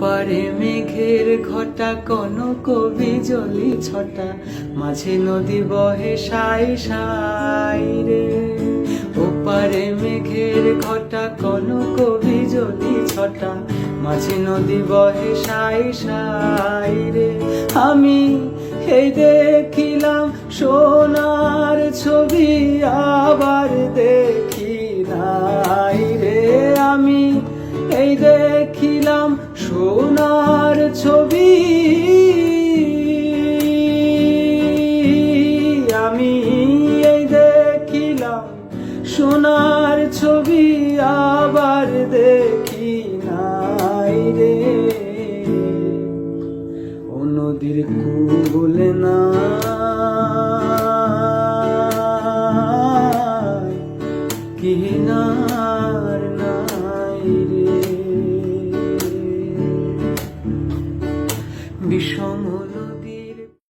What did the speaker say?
ওপারে মেঘের ঘটা কনক বিজলি ছটা, মাঝে নদী বহে সাই সাই রে। ওপারে মেঘের ঘটা কনক বিজলি ছটা, মাঝে নদী বহে সাই সাই রে। আমি এই দেখিলাম সোনার ছবি, আবার দেখি নাই রে। আমি এই দেখিলাম সোনার ছবি, আমি এই দেখিলাম সোনার ছবি, আবার দেখি নাই রে। ও নদীর কূল নাই, কিনার নাই রে। বিষম নদী